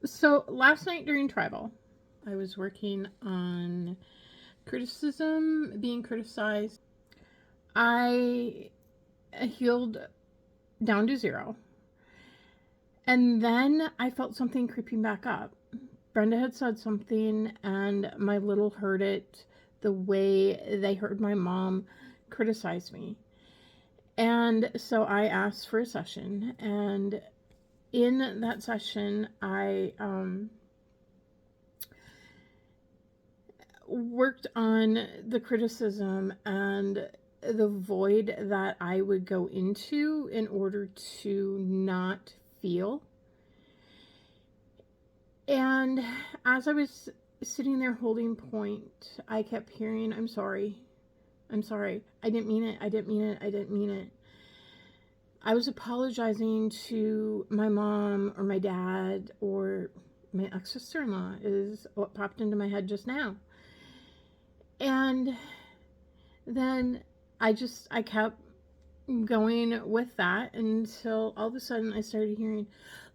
So last night during tribal, I was working on criticism, being criticized. I healed down to zero. And then I felt something creeping back up. Brenda had said something, and my little heard it the way they heard my mom criticize me. And so I asked for a session. And in that session, I worked on the criticism and the void that I would go into in order to not feel. And as I was sitting there holding point, I kept hearing, I'm sorry. I'm sorry. I didn't mean it. I didn't mean it. I didn't mean it. I was apologizing to my mom or my dad or my ex sister in law, is what popped into my head just now. And then I kept going with that until all of a sudden I started hearing,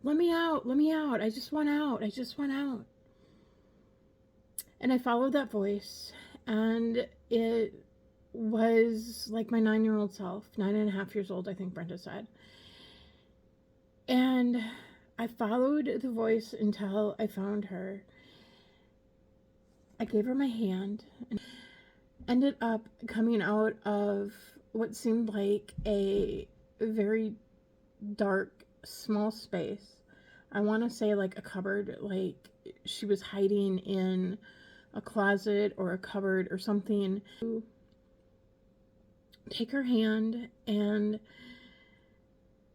let me out, let me out. I just want out. I just want out. And I followed that voice, and it was like my 9-year-old self, 9.5 years old, I think Brenda said. And I followed the voice until I found her. I gave her my hand and ended up coming out of what seemed like a very dark, small space. I want to say like a cupboard, like she was hiding in a closet or a cupboard or something. Take her hand and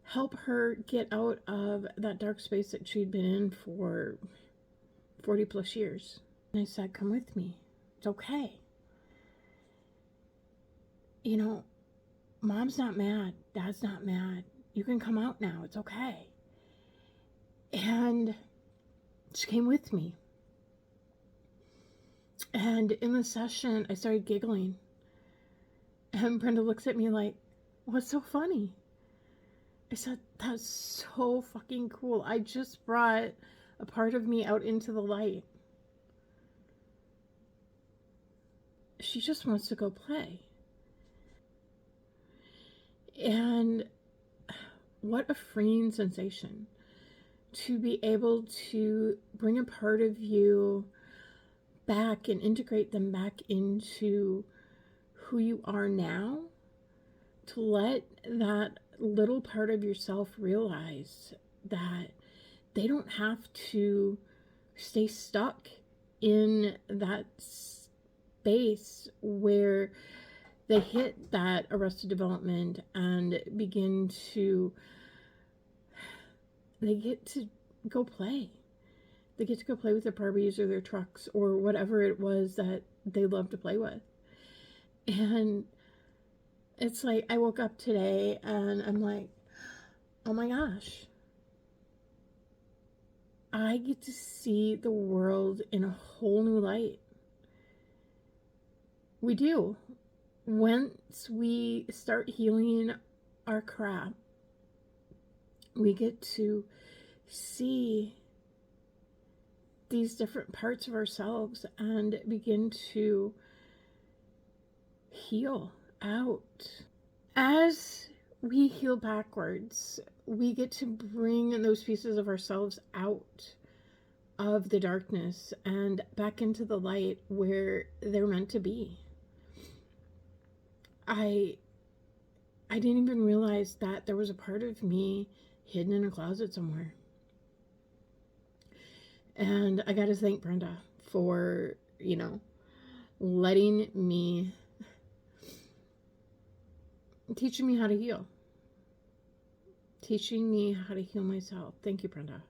help her get out of that dark space that she'd been in for 40 plus years. And I said, come with me. It's okay. You know, mom's not mad. Dad's not mad. You can come out now. It's okay. And she came with me. And in the session, I started giggling. And Brenda looks at me like, what's so funny? I said, that's so fucking cool. I just brought a part of me out into the light. She just wants to go play. And what a freeing sensation to be able to bring a part of you back and integrate them back into who you are now, to let that little part of yourself realize that they don't have to stay stuck in that space where they hit that arrested development and begin to, they get to go play. They get to go play with their Barbies or their trucks or whatever it was that they love to play with. And it's like I woke up today and I'm like, oh my gosh, I get to see the world in a whole new light. We do. Once we start healing our crap, we get to see these different parts of ourselves and begin to heal out. As we heal backwards, we get to bring those pieces of ourselves out of the darkness and back into the light where they're meant to be. I didn't even realize that there was a part of me hidden in a closet somewhere. And I got to thank Brenda for, letting me, teaching me how to heal. Teaching me how to heal myself. Thank you, Brenda.